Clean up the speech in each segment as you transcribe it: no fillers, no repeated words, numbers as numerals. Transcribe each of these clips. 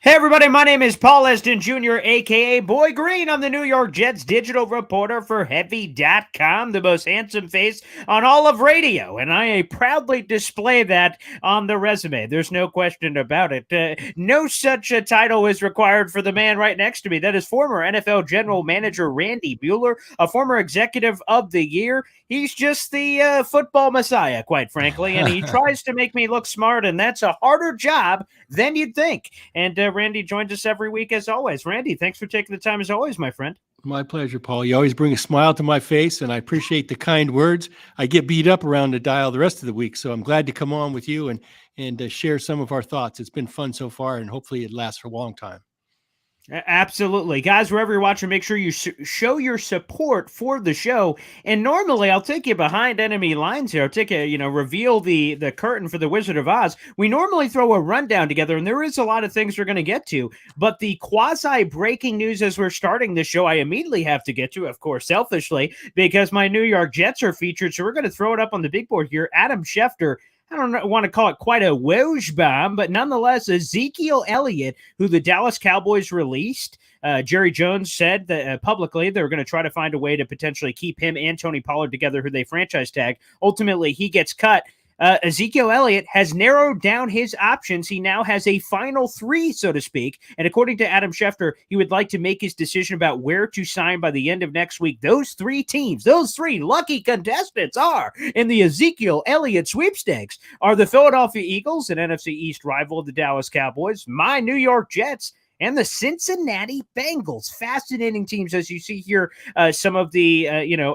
Hey everybody, my name is Paul Eston Jr., aka Boy Green. I'm the New York Jets digital reporter for Heavy.com, the most handsome face on all of radio, and I proudly display that on the resume. There's no question about it. No such a title is required for the man right next to me. That is former NFL General Manager Randy Mueller, a former Executive of the Year. He's just the football messiah, quite frankly, and he tries to make me look smart, and that's a harder job than you'd think. And Randy joins us every week as always. Randy, thanks for taking the time as always, my friend. My pleasure, Paul. You always bring a smile to my face, and I appreciate the kind words. I get beat up around the dial the rest of the week, so I'm glad to come on with you and share some of our thoughts. It's been fun so far, and hopefully it lasts for a long time. Absolutely. Guys, wherever you're watching, make sure you show your support for the show. And normally I'll take you behind enemy lines here. I'll take you, reveal the curtain for the Wizard of Oz. We normally throw a rundown together, and there is a lot of things we're going to get to. But the quasi-breaking news as we're starting the show, I immediately have to get to, of course, selfishly, because my New York Jets are featured. So we're going to throw it up on the big board here. Adam Schefter, I don't want to call it quite a Woj bomb, but nonetheless, Ezekiel Elliott, who the Dallas Cowboys released, Jerry Jones said that publicly they were going to try to find a way to potentially keep him and Tony Pollard together, who they franchise tag. Ultimately, he gets cut. Ezekiel Elliott has narrowed down his options. He now has a final three, so to speak. And according to Adam Schefter, he would like to make his decision about where to sign by the end of next week. Those three teams, those three lucky contestants are in the Ezekiel Elliott sweepstakes are the Philadelphia Eagles, an NFC East rival of the Dallas Cowboys, my New York Jets, and the Cincinnati Bengals. Fascinating teams, as you see here. Some of the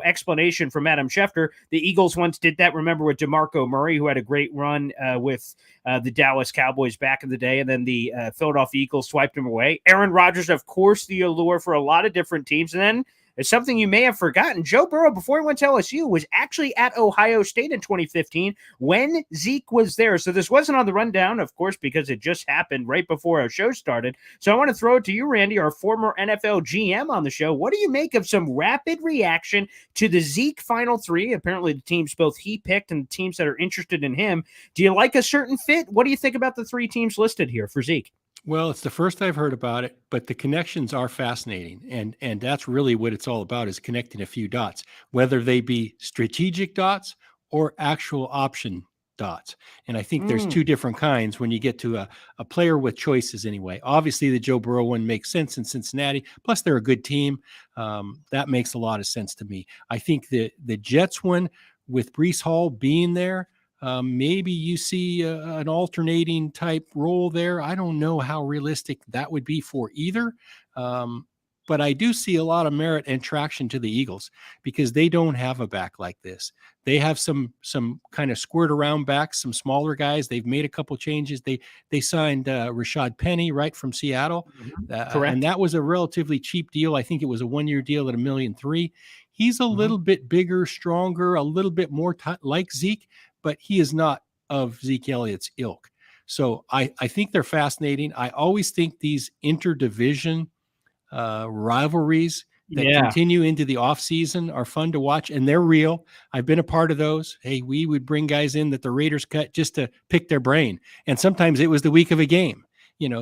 explanation from Adam Schefter. The Eagles once did that. Remember with DeMarco Murray, who had a great run with the Dallas Cowboys back in the day, and then the Philadelphia Eagles swiped him away. Aaron Rodgers, of course, the allure for a lot of different teams, and then it's something you may have forgotten. Joe Burrow, before he went to LSU, was actually at Ohio State in 2015 when Zeke was there. So this wasn't on the rundown, of course, because it just happened right before our show started. So I want to throw it to you, Randy, our former NFL GM on the show. What do you make of some rapid reaction to the Zeke final three? Apparently the teams both he picked and the teams that are interested in him. Do you like a certain fit? What do you think about the three teams listed here for Zeke? Well, it's the first I've heard about it, but the connections are fascinating. And that's really what it's all about, is connecting a few dots, whether they be strategic dots or actual option dots. And I think there's two different kinds when you get to a player with choices anyway. Obviously, the Joe Burrow one makes sense in Cincinnati. Plus, they're a good team. That makes a lot of sense to me. I think the Jets one, with Breece Hall being there, maybe you see an alternating type role there. I don't know how realistic that would be for either. But I do see a lot of merit and traction to the Eagles because they don't have a back like this. They have some kind of squirt around backs, some smaller guys. They've made a couple changes. They signed Rashad Penny right from Seattle. Correct. And that was a relatively cheap deal. I think it was a 1-year deal at $1.3 million. He's a little bit bigger, stronger, a little bit more like Zeke, but he is not of Zeke Elliott's ilk. So I think they're fascinating. I always think these interdivision rivalries that continue into the offseason are fun to watch, and they're real. I've been a part of those. Hey, we would bring guys in that the Raiders cut just to pick their brain. And sometimes it was the week of a game,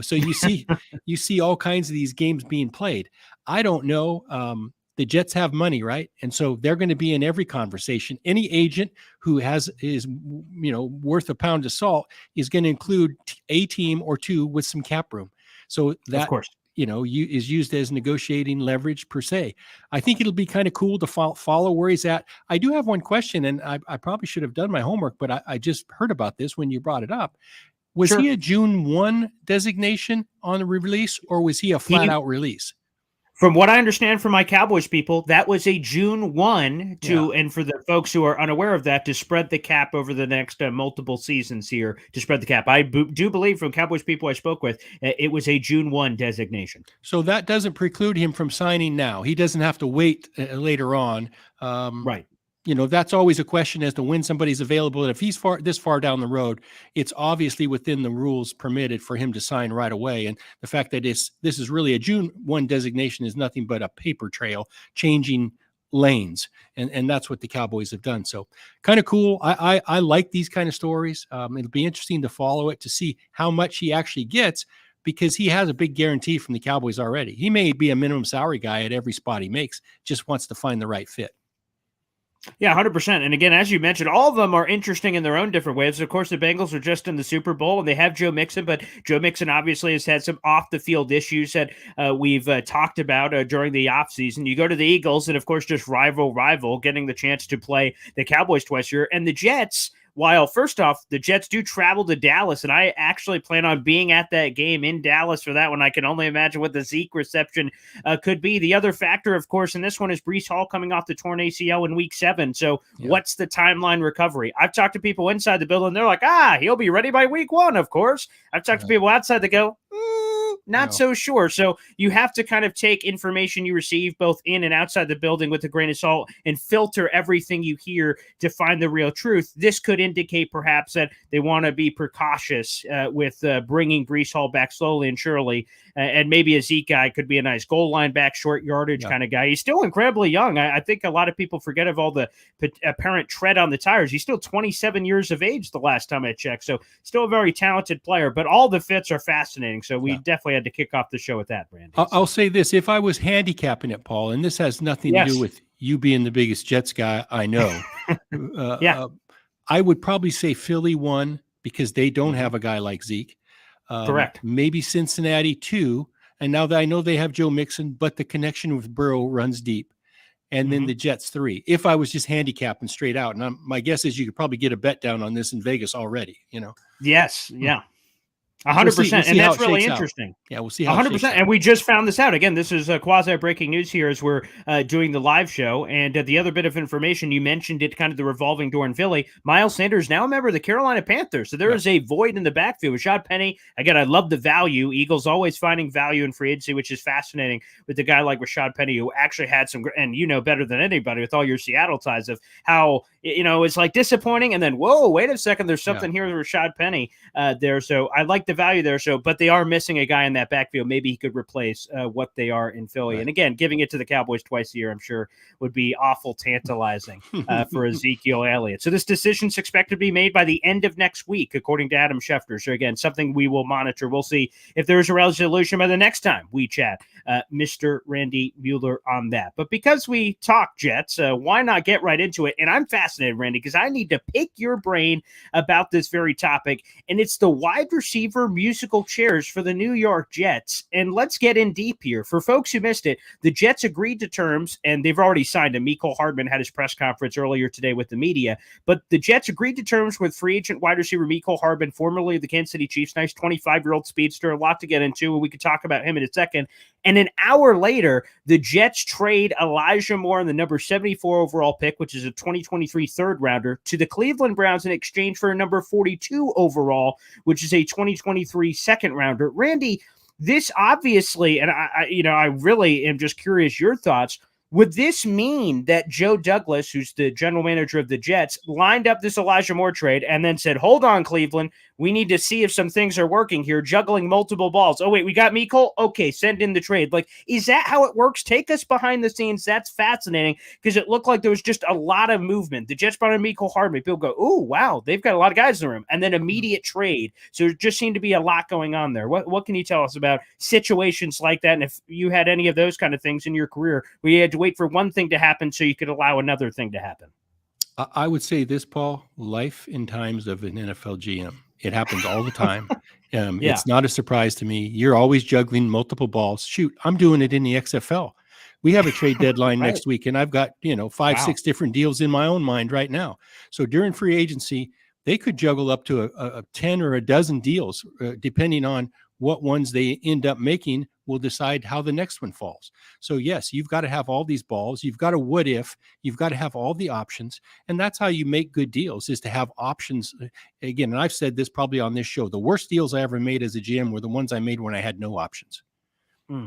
so you see all kinds of these games being played. I don't know. The Jets have money, right? And so they're going to be in every conversation. Any agent who is worth a pound of salt is going to include a team or two with some cap room. So that, of course, is used as negotiating leverage per se. I think it'll be kind of cool to follow where he's at. I do have one question, and I probably should have done my homework, but I just heard about this when you brought it up. Was he a June 1 designation on the release, or was he a flat-out release? From what I understand from my Cowboys people, that was a June 1 and for the folks who are unaware of that, to spread the cap over the next multiple seasons here, to spread the cap. I do believe from Cowboys people I spoke with, it was a June 1 designation. So that doesn't preclude him from signing now. He doesn't have to wait later on. Right. That's always a question as to when somebody's available. And if he's this far down the road, it's obviously within the rules permitted for him to sign right away. And the fact that this is really a June 1 designation is nothing but a paper trail changing lanes. And that's what the Cowboys have done. So kind of cool. I like these kind of stories. It'll be interesting to follow it, to see how much he actually gets. because he has a big guarantee from the Cowboys already. He may be a minimum salary guy at every spot he makes, just wants to find the right fit. Yeah, 100%. And again, as you mentioned, all of them are interesting in their own different ways. Of course, the Bengals are just in the Super Bowl and they have Joe Mixon, but Joe Mixon obviously has had some off the field issues that we've talked about during the offseason. You go to the Eagles and, of course, just rival, getting the chance to play the Cowboys twice a year. And the Jets, while first off, the Jets do travel to Dallas, and I actually plan on being at that game in Dallas for that one. I can only imagine what the Zeke reception could be. The other factor, of course, in this one is Breece Hall coming off the torn ACL in week 7. So what's the timeline recovery? I've talked to people inside the building. They're like, he'll be ready by week 1, of course. I've talked to people outside that go, not so sure. So you have to kind of take information you receive both in and outside the building with a grain of salt and filter everything you hear to find the real truth. This could indicate perhaps that they want to be precautious with bringing Breece Hall back slowly and surely. And maybe a Zeke guy could be a nice goal line back, short yardage kind of guy. He's still incredibly young. I think a lot of people forget of all the apparent tread on the tires. He's still 27 years of age the last time I checked. So still a very talented player, but all the fits are fascinating. So we definitely had to kick off the show with that, Brandon. I'll say this. If I was handicapping it, Paul, and this has nothing to do with you being the biggest Jets guy I know, I would probably say Philly 1 because they don't have a guy like Zeke. Correct. Maybe Cincinnati 2. And now that I know they have Joe Mixon, but the connection with Burrow runs deep. And then the Jets 3. If I was just handicapping straight out, and my guess is you could probably get a bet down on this in Vegas already, Yes. Yeah. 100%. And that's really interesting. Yeah, we'll see how 100%. And we just found this out. Again, this is quasi breaking news here as we're doing the live show. And the other bit of information, you mentioned it, kind of the revolving door in Philly. Miles Sanders now a member of the Carolina Panthers. So there is a void in the backfield. Rashad Penny, again, I love the value. Eagles always finding value in free agency, which is fascinating with a guy like Rashad Penny, who actually had some, and better than anybody with all your Seattle ties of how, it's like disappointing. And then, whoa, wait a second, there's something here with Rashad Penny there. So I like the value there. So, but they are missing a guy in that backfield. Maybe he could replace what they are in Philly. Right. And again, giving it to the Cowboys twice a year, I'm sure would be awful tantalizing for Ezekiel Elliott. So this decision's expected to be made by the end of next week, according to Adam Schefter. So again, something we will monitor. We'll see if there's a resolution by the next time we chat, Mr. Randy Mueller on that. But because we talk Jets, why not get right into it? And I'm fascinated, Randy, because I need to pick your brain about this very topic. And it's the wide receiver musical chairs for the New York Jets. And let's get in deep here. For folks who missed it, the Jets agreed to terms, and they've already signed him. Mecole Hardman had his press conference earlier today with the media. But the Jets agreed to terms with free agent wide receiver Mecole Hardman, formerly of the Kansas City Chiefs. Nice 25-year-old speedster. A lot to get into, and we could talk about him in a second. And an hour later, the Jets trade Elijah Moore and the number 74 overall pick, which is a 2023 third rounder, to the Cleveland Browns in exchange for a number 42 overall, which is a 2023 second rounder. Randy, this obviously, and I really am just curious your thoughts. Would this mean that Joe Douglas, who's the general manager of the Jets, lined up this Elijah Moore trade and then said, hold on, Cleveland, we need to see if some things are working here, juggling multiple balls. Oh, wait, we got Mecole? Okay, send in the trade. Like, is that how it works? Take us behind the scenes. That's fascinating because it looked like there was just a lot of movement. The Jets brought in Mecole Hardman. People go, oh, wow, they've got a lot of guys in the room. And then immediate trade. So there just seemed to be a lot going on there. What can you tell us about situations like that? And if you had any of those kind of things in your career where you had to wait for one thing to happen so you could allow another thing to happen? I would say this, Paul, life in times of an NFL GM. It happens all the time. It's not a surprise to me. You're always juggling multiple balls. Shoot, I'm doing it in the XFL. We have a trade deadline next week, and I've got, 5-6 different deals in my own mind right now. So during free agency, they could juggle up to a 10 or a dozen deals, depending on what ones they end up making will decide how the next one falls. So yes, you've got to have all these balls. You've got to what if, you've got to have all the options. And that's how you make good deals, is to have options. Again, and I've said this probably on this show, the worst deals I ever made as a GM were the ones I made when I had no options.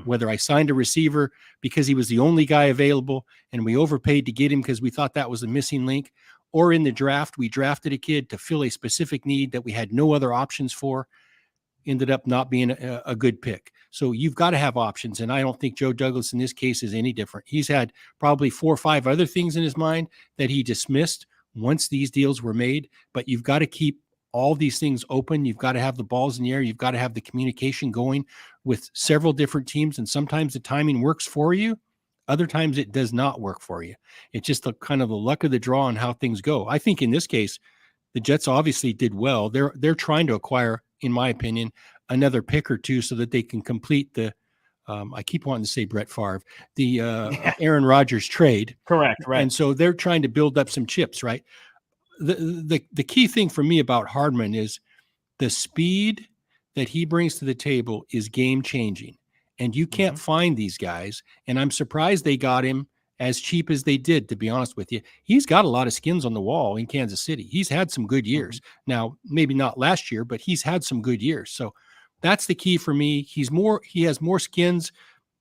Whether I signed a receiver because he was the only guy available and we overpaid to get him because we thought that was the missing link, or in the draft, we drafted a kid to fill a specific need that we had no other options for, ended up not being a good pick. So you've got to have options. And I don't think Joe Douglas in this case is any different. He's had probably 4 or 5 other things in his mind that he dismissed once these deals were made, but you've got to keep all these things open. You've got to have the balls in the air. You've got to have the communication going with several different teams. And sometimes the timing works for you. Other times it does not work for you. It's just the kind of the luck of the draw on how things go. I think in this case, the Jets obviously did well. They're trying to acquire, in my opinion, another pick or two so that they can complete the I keep wanting to say Brett Favre, the Aaron Rodgers trade. Correct, right. And so they're trying to build up some chips, right? The key thing for me about Hardman is the speed that he brings to the table is game changing. And you can't find these guys. And I'm surprised they got him as cheap as they did, to be honest with you. He's got a lot of skins on the wall in Kansas City. He's had some good years. Now, maybe not last year, but he's had some good years. So that's the key for me. He has more skins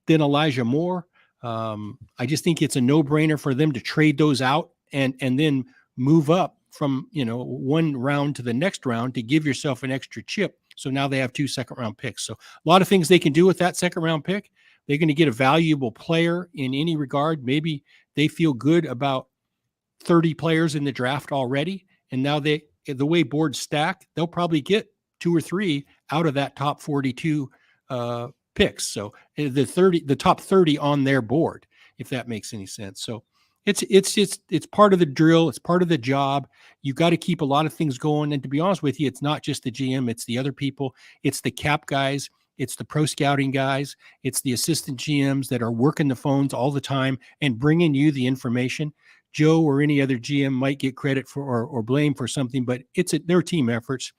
than Elijah Moore. I just think it's a no-brainer for them to trade those out and then move up from, one round to the next round to give yourself an extra chip. So now they have 2 second-round picks. So a lot of things they can do with that second-round pick. They're going to get a valuable player in any regard. Maybe they feel good about 30 players in the draft already. And now the way boards stack, they'll probably get 2 or 3 out of that top 42 picks. So the top 30 on their board, if that makes any sense. So it's part of the drill. It's part of the job. You've got to keep a lot of things going. And to be honest with you, it's not just the GM, it's the other people. It's the cap guys. It's the pro scouting guys. It's the assistant GMs that are working the phones all the time and bringing you the information. Joe or any other GM might get credit for or blame for something, but they're team efforts.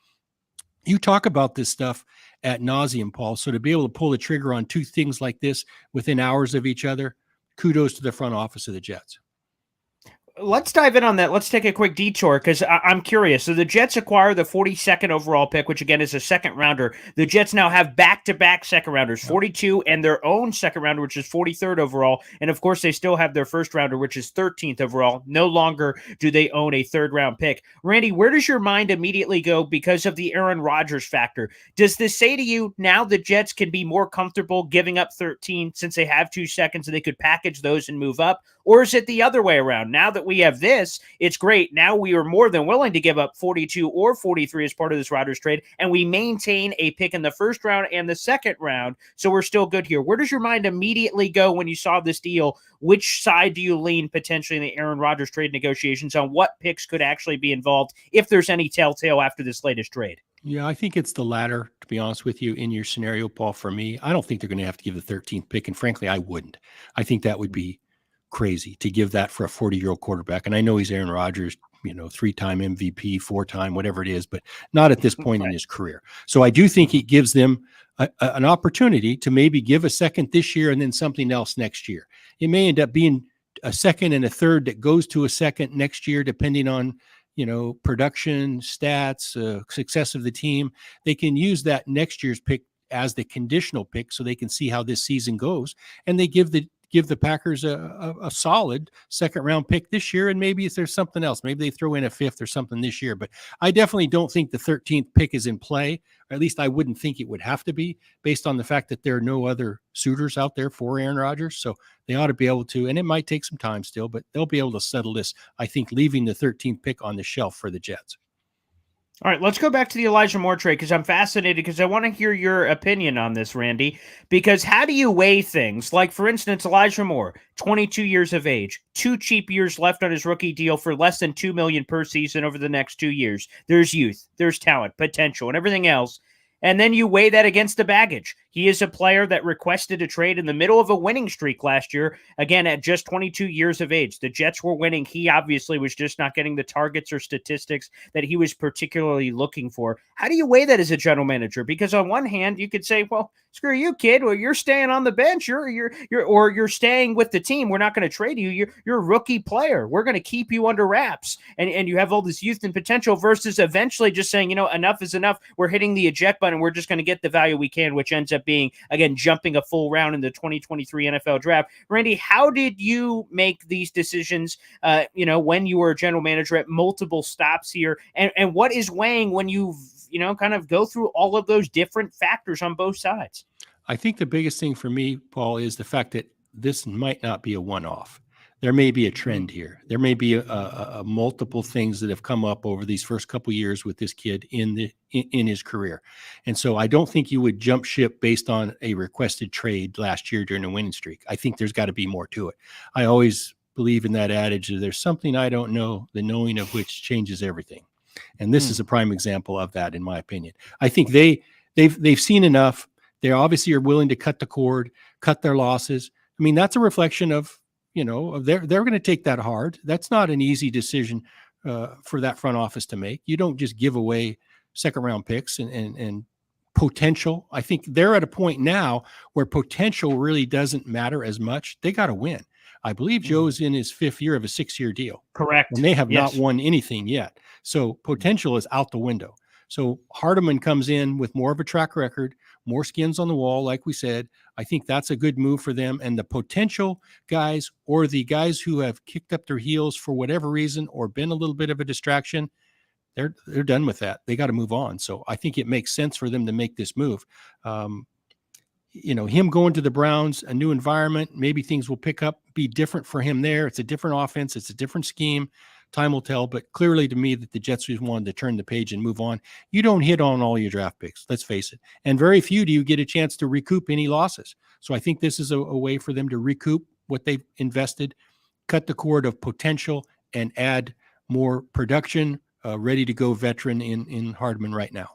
You talk about this stuff ad nauseum, Paul. So to be able to pull the trigger on 2 things like this within hours of each other, kudos to the front office of the Jets. Let's dive in on that. Let's take a quick detour because I'm curious. So the Jets acquire the 42nd overall pick, which again is a second rounder. The Jets now have back-to-back second rounders, 42 and their own second rounder, which is 43rd overall. And of course, they still have their first rounder, which is 13th overall. No longer do they own a third-round pick. Randy, where does your mind immediately go because of the Aaron Rodgers factor? Does this say to you now the Jets can be more comfortable giving up 13 since they have 2 seconds and they could package those and move up? Or is it the other way around? Now that we have this, it's great. Now we are more than willing to give up 42 or 43 as part of this Rodgers trade, and we maintain a pick in the first round and the second round, so we're still good here. Where does your mind immediately go when you saw this deal? Which side do you lean potentially in the Aaron Rodgers trade negotiations on what picks could actually be involved if there's any telltale after this latest trade? Yeah, I think it's the latter, to be honest with you, in your scenario, Paul. For me, I don't think they're going to have to give the 13th pick, and frankly, I wouldn't. I think that would be crazy to give that for a 40-year-old quarterback. And I know he's Aaron Rodgers, 3-time MVP, 4-time, whatever it is, but not at this point in his career. So I do think it gives them an opportunity to maybe give a second this year and then something else next year. It may end up being a second and a third that goes to a second next year, depending on, production, stats, success of the team. They can use that next year's pick as the conditional pick so they can see how this season goes. And they give the Packers a solid second round pick this year. And maybe if there's something else, maybe they throw in a 5th or something this year, but I definitely don't think the 13th pick is in play. Or at least I wouldn't think it would have to be based on the fact that there are no other suitors out there for Aaron Rodgers. So they ought to be able to, and it might take some time still, but they'll be able to settle this, I think, leaving the 13th pick on the shelf for the Jets. All right, let's go back to the Elijah Moore trade because I'm fascinated because I want to hear your opinion on this, Randy, because how do you weigh things? Like, for instance, Elijah Moore, 22 years of age, 2 cheap years left on his rookie deal for less than $2 million per season over the next 2 years. There's youth, there's talent, potential, and everything else. And then you weigh that against the baggage. He is a player that requested a trade in the middle of a winning streak last year, again, at just 22 years of age. The Jets were winning. He obviously was just not getting the targets or statistics that he was particularly looking for. How do you weigh that as a general manager? Because on one hand, you could say, well, screw you, kid. Well, you're staying on the bench. You're staying with the team. We're not going to trade you. You're a rookie player. We're going to keep you under wraps. And you have all this youth and potential versus eventually just saying, enough is enough. We're hitting the eject button. We're just going to get the value we can, which ends up being, again, jumping a full round in the 2023 NFL draft. Randy, how did you make these decisions, when you were a general manager at multiple stops here? And what is weighing when you kind of go through all of those different factors on both sides? I think the biggest thing for me, Paul, is the fact that this might not be a one-off. there may be a trend here. There may be a multiple things that have come up over these first couple of years with this kid in his career. And so I don't think you would jump ship based on a requested trade last year during a winning streak. I think there's got to be more to it. I always believe in that adage that there's something I don't know, the knowing of which changes everything. And this is a prime example of that, in my opinion. I think they've seen enough. They obviously are willing to cut the cord, cut their losses. I mean, that's a reflection of, they're going to take that hard. That's not an easy decision for that front office to make. You don't just give away second round picks and potential. I think they're at a point now where potential really doesn't matter as much. They got to win. I believe Joe's in his 5th year of a 6-year deal. Correct. And they have not won anything yet. So potential is out the window. So Hardman comes in with more of a track record, more skins on the wall, like we said. I think that's a good move for them. And the potential guys, or the guys who have kicked up their heels for whatever reason or been a little bit of a distraction, they're done with that. They got to move on. So I think it makes sense for them to make this move. Him going to the Browns, a new environment, maybe things will pick up, be different for him there. It's a different offense. It's a different scheme. Time will tell, but clearly to me that the Jets just wanted to turn the page and move on. You don't hit on all your draft picks, let's face it. And very few do you get a chance to recoup any losses. So I think this is a way for them to recoup what they've invested, cut the cord of potential, and add more production, ready to go veteran in Hardman right now.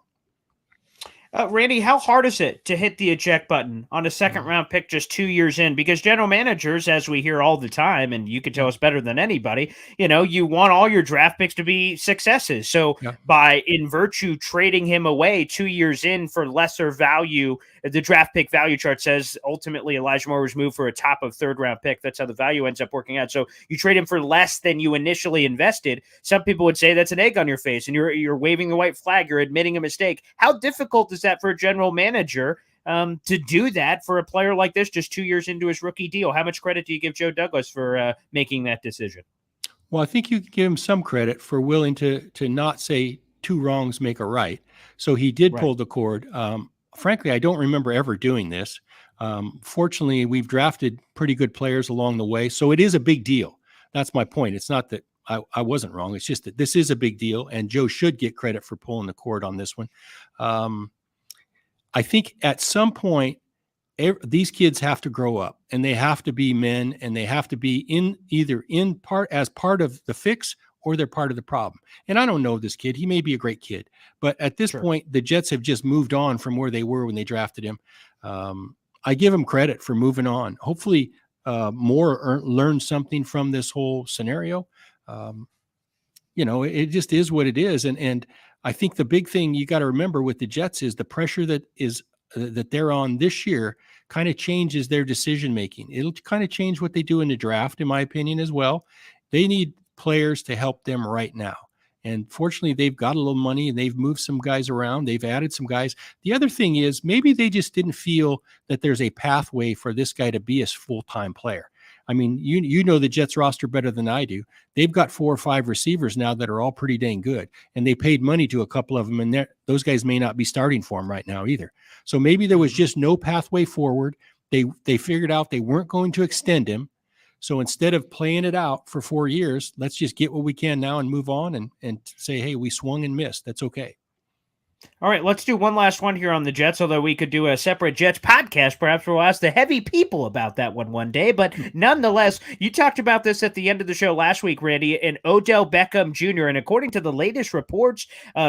Randy, how hard is it to hit the eject button on a second round pick just 2 years in? Because general managers, as we hear all the time, and you can tell us better than anybody, you want all your draft picks to be successes. So by in virtue trading him away 2 years in for lesser value, the draft pick value chart says ultimately Elijah Moore was moved for a top of 3rd round pick. That's how the value ends up working out. So you trade him for less than you initially invested. Some people would say that's an egg on your face and you're waving the white flag. You're admitting a mistake. How difficult is that for a general manager to do that for a player like this just 2 years into his rookie deal? How much credit do you give Joe Douglas for making that decision? Well, I think you can give him some credit for willing to not say 2 wrongs make a right. So he did pull the cord. Frankly, I don't remember ever doing this. Fortunately, we've drafted pretty good players along the way. So it is a big deal. That's my point. It's not that I wasn't wrong. It's just that this is a big deal, and Joe should get credit for pulling the cord on this one. I think at some point, these kids have to grow up, and they have to be men, and they have to be either as part of the fix, or they're part of the problem. And I don't know this kid. He may be a great kid, but at this point, the Jets have just moved on from where they were when they drafted him. I give him credit for moving on. Hopefully Moore learned something from this whole scenario. It just is what it is. And I think the big thing you got to remember with the Jets is the pressure that they're on this year kind of changes their decision-making. It'll kind of change what they do in the draft, in my opinion, as well. They need players to help them right now. And fortunately, they've got a little money and they've moved some guys around. They've added some guys. The other thing is maybe they just didn't feel that there's a pathway for this guy to be a full-time player. I mean, you know the Jets roster better than I do. They've got 4 or 5 receivers now that are all pretty dang good, and they paid money to a couple of them, and those guys may not be starting for them right now either. So maybe there was just no pathway forward. They figured out they weren't going to extend him. So instead of playing it out for 4 years, let's just get what we can now and move on and say, hey, we swung and missed. That's okay. All right, let's do one last one here on the Jets, although we could do a separate Jets podcast. Perhaps we'll ask the heavy people about that one day. But nonetheless, you talked about this at the end of the show last week, Randy, and Odell Beckham Jr. And according to the latest reports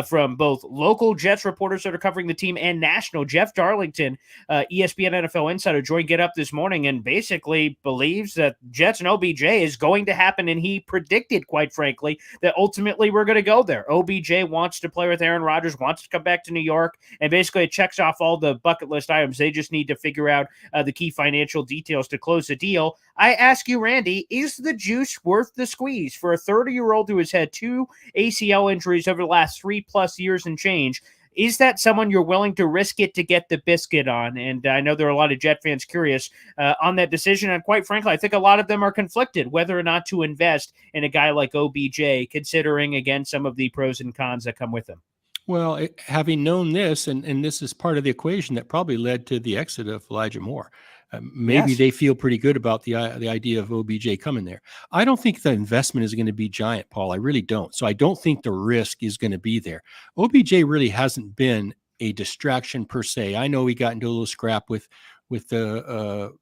from both local Jets reporters that are covering the team and national, Jeff Darlington, ESPN NFL Insider, joined Get Up this morning and basically believes that Jets and OBJ is going to happen. And he predicted, quite frankly, that ultimately we're going to go there. OBJ wants to play with Aaron Rodgers, wants to come back to New York, and basically it checks off all the bucket list items. They just need to figure out the key financial details to close the deal. I ask you, Randy, is the juice worth the squeeze for a 30-year-old who has had 2 ACL injuries over the last 3+ years and change? Is that someone you're willing to risk it to get the biscuit on? And I know there are a lot of Jet fans curious on that decision. And quite frankly, I think a lot of them are conflicted whether or not to invest in a guy like OBJ, considering, again, some of the pros and cons that come with him. Well, having known this, and this is part of the equation that probably led to the exit of Elijah Moore. Maybe Yes. they feel pretty good about the idea of OBJ coming there. I don't think the investment is going to be giant, Paul. I really don't. So I don't think the risk is going to be there. OBJ really hasn't been a distraction per se. I know he got into a little scrap with the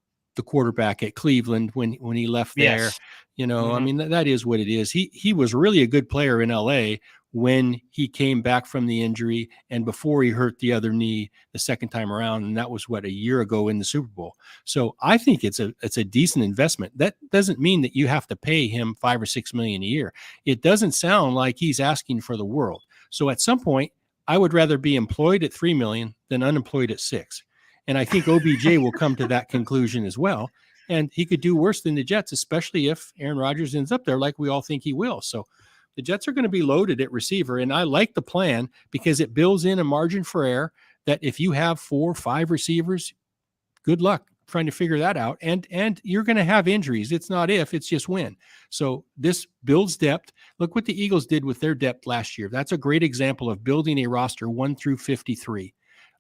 quarterback at Cleveland when he left there. Yes. I mean, that is what it is. He was really a good player in LA when he came back from the injury and before he hurt the other knee the second time around. And that was a year ago in the Super Bowl. So I think it's a decent investment. That doesn't mean that you have to pay him $5 or $6 million a year. It doesn't sound like he's asking for the world. So at some point, I would rather be employed at $3 million than unemployed at $6 million. And I think OBJ will come to that conclusion as well. And he could do worse than the Jets, especially if Aaron Rodgers ends up there like we all think he will. So the Jets are going to be loaded at receiver. And I like the plan because it builds in a margin for error that if you have 4 or 5 receivers, good luck trying to figure that out. And you're going to have injuries. It's not if, it's just when. So this builds depth. Look what the Eagles did with their depth last year. That's a great example of building a roster 1 through 53.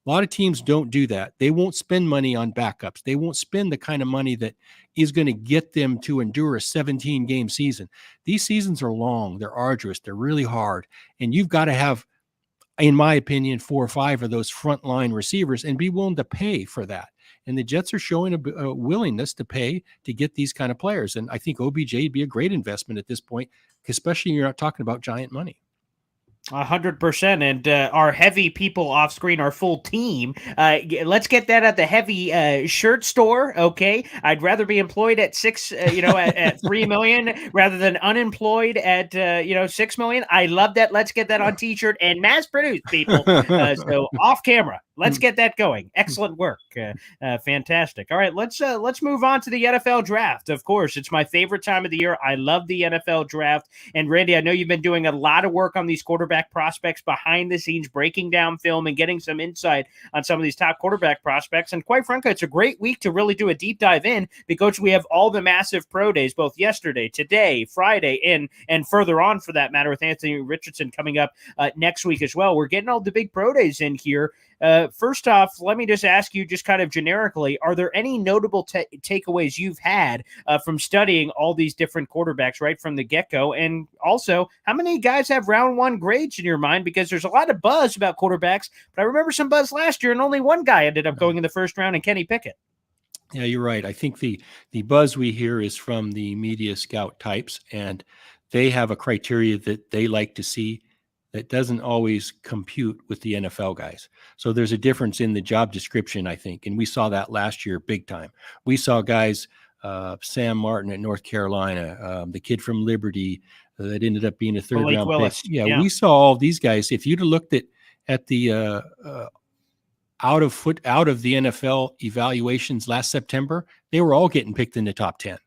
A lot of teams don't do that. They won't spend money on backups. They won't spend the kind of money that is going to get them to endure a 17-game season. These seasons are long. They're arduous. They're really hard. And you've got to have, in my opinion, 4 or 5 of those frontline receivers and be willing to pay for that. And the Jets are showing a willingness to pay to get these kind of players. And I think OBJ would be a great investment at this point, especially when you're not talking about giant money. 100%. And our heavy people off screen, our full team. Let's get that at the heavy shirt store. Okay. I'd rather be employed at at 3 million rather than unemployed at, 6 million. I love that. Let's get that on t-shirt and mass produced, people. So off camera, let's get that going. Excellent work. Fantastic. All right. Let's move on to the NFL draft. Of course, it's my favorite time of the year. I love the NFL draft. And Randy, I know you've been doing a lot of work on these quarterback prospects behind the scenes, breaking down film and getting some insight on some of these top quarterback prospects. And quite frankly, it's a great week to really do a deep dive in because we have all the massive pro days, both yesterday, today, Friday, and further on for that matter, with Anthony Richardson coming up next week as well. We're getting all the big pro days in here. First off, let me just ask you just kind of generically, are there any notable takeaways you've had from studying all these different quarterbacks right from the get-go? And also, how many guys have round 1 grades in your mind? Because there's a lot of buzz about quarterbacks, but I remember some buzz last year and only one guy ended up going in the first round, and Kenny Pickett. Yeah, you're right. I think the buzz we hear is from the media scout types, and they have a criteria that they like to see that doesn't always compute with the NFL guys. So there's a difference in the job description, I think. And we saw that last year big time. We saw guys, Sam Martin at North Carolina, the kid from Liberty that ended up being a third-round pick. Yeah, we saw all these guys. If you'd have looked at the out of the NFL evaluations last September, they were all getting picked in the top 10.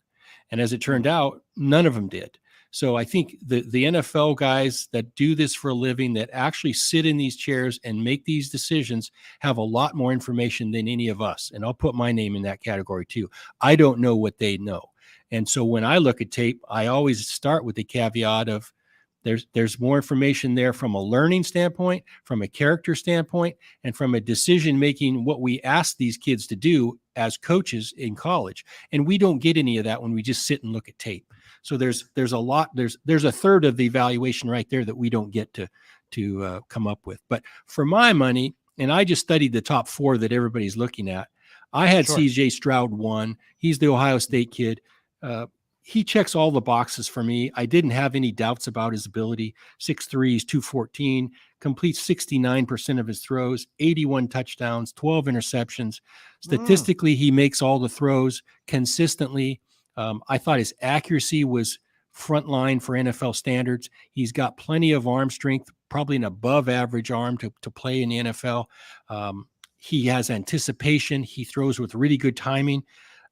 And as it turned out, none of them did. So I think the NFL guys that do this for a living, that actually sit in these chairs and make these decisions, have a lot more information than any of us. And I'll put my name in that category too. I don't know what they know. And so when I look at tape, I always start with the caveat of there's more information there from a learning standpoint, from a character standpoint, and from a decision-making, what we ask these kids to do as coaches in college. And we don't get any of that when we just sit and look at tape. So there's a lot, there's a third of the evaluation right there that we don't get to come up with. But for my money, and I just studied the top 4 that everybody's looking at, I had CJ Stroud 1. He's the Ohio State kid. He checks all the boxes for me. I didn't have any doubts about his ability. 6'3", he's 214, completes 69% of his throws, 81 touchdowns, 12 interceptions. Statistically, he makes all the throws consistently. I thought his accuracy was frontline for NFL standards. He's got plenty of arm strength, probably an above average arm to play in the NFL. He has anticipation. He throws with really good timing.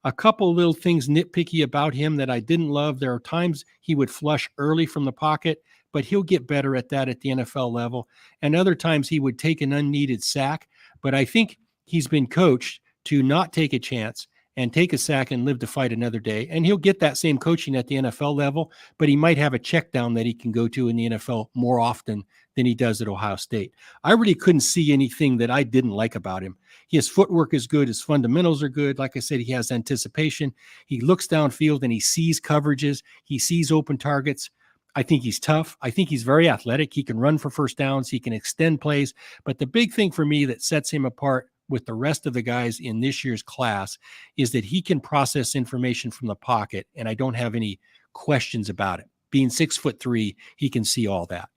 A couple little things nitpicky about him that I didn't love. There are times he would flush early from the pocket, but he'll get better at that at the NFL level. And other times he would take an unneeded sack. But I think he's been coached to not take a chance and take a sack and live to fight another day. And he'll get that same coaching at the NFL level, but he might have a check down that he can go to in the NFL more often than he does at Ohio State. I really couldn't see anything that I didn't like about him. His footwork is good. His fundamentals are good. Like I said, he has anticipation. He looks downfield and he sees coverages. He sees open targets. I think he's tough. I think he's very athletic. He can run for first downs. He can extend plays. But the big thing for me that sets him apart with the rest of the guys in this year's class is that he can process information from the pocket, and I don't have any questions about it. Being 6'3", he can see all that.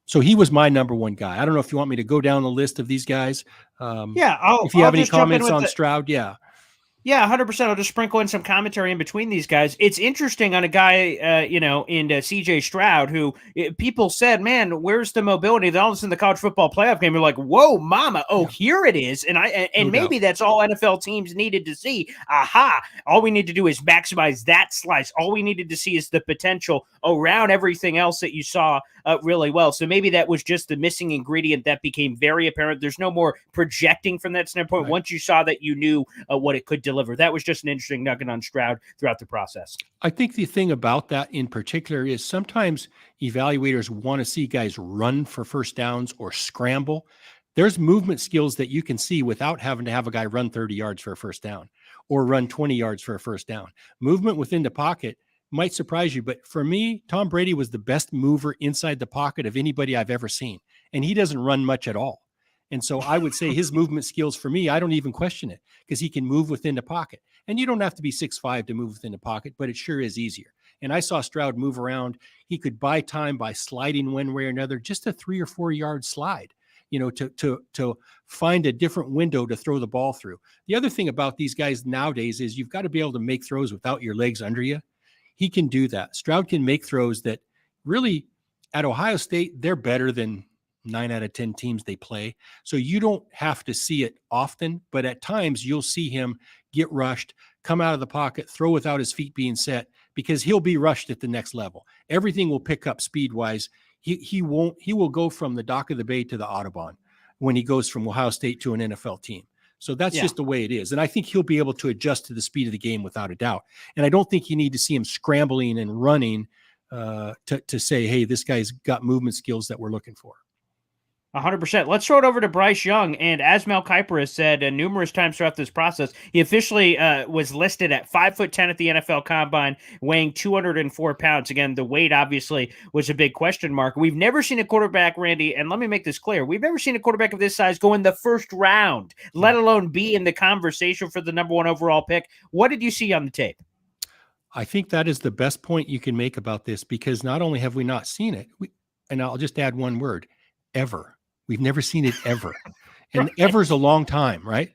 So he was my number one guy. I don't know if you want me to go down the list of these guys. If you have any comments on Stroud, yeah. Yeah, 100%. I'll just sprinkle in some commentary in between these guys. It's interesting on a guy, in CJ Stroud, who people said, man, where's the mobility? Then all of a sudden the college football playoff game, you're like, whoa, mama, here it is. And maybe that's all NFL teams needed to see. Aha, all we need to do is maximize that slice. All we needed to see is the potential around everything else that you saw really well. So maybe that was just the missing ingredient that became very apparent. There's no more projecting from that standpoint. Right. Once you saw that, you knew what it could deliver. That was just an interesting nugget on Stroud throughout the process. I think the thing about that in particular is sometimes evaluators want to see guys run for first downs or scramble. There's movement skills that you can see without having to have a guy run 30 yards for a first down or run 20 yards for a first down. Movement within the pocket might surprise you, but for me, Tom Brady was the best mover inside the pocket of anybody I've ever seen, and he doesn't run much at all. And so I would say his movement skills, for me, I don't even question it, because he can move within the pocket. And you don't have to be 6'5" to move within the pocket, but it sure is easier. And I saw Stroud move around. He could buy time by sliding one way or another, just a 3 or 4 yard slide, to find a different window to throw the ball through. The other thing about these guys nowadays is you've got to be able to make throws without your legs under you. He can do that. Stroud can make throws that really, at Ohio State, they're better than 9 out of 10 teams they play. So you don't have to see it often, but at times you'll see him get rushed, come out of the pocket, throw without his feet being set, because he'll be rushed at the next level. Everything will pick up speed wise. He will go from the dock of the bay to the Audubon when he goes from Ohio State to an NFL team. So that's just the way it is. And I think he'll be able to adjust to the speed of the game without a doubt. And I don't think you need to see him scrambling and running to say, hey, this guy's got movement skills that we're looking for. 100%. Let's throw it over to Bryce Young. And as Mel Kiper has said numerous times throughout this process, he officially was listed at 5'10" at the NFL Combine, weighing 204 pounds. Again, the weight obviously was a big question mark. We've never seen a quarterback, Randy, and let me make this clear. We've never seen a quarterback of this size go in the first round, let alone be in the conversation for the number 1 overall pick. What did you see on the tape? I think that is the best point you can make about this, because not only have we not seen it, and I'll just add one word, ever. We've never seen it ever. And ever is a long time, right?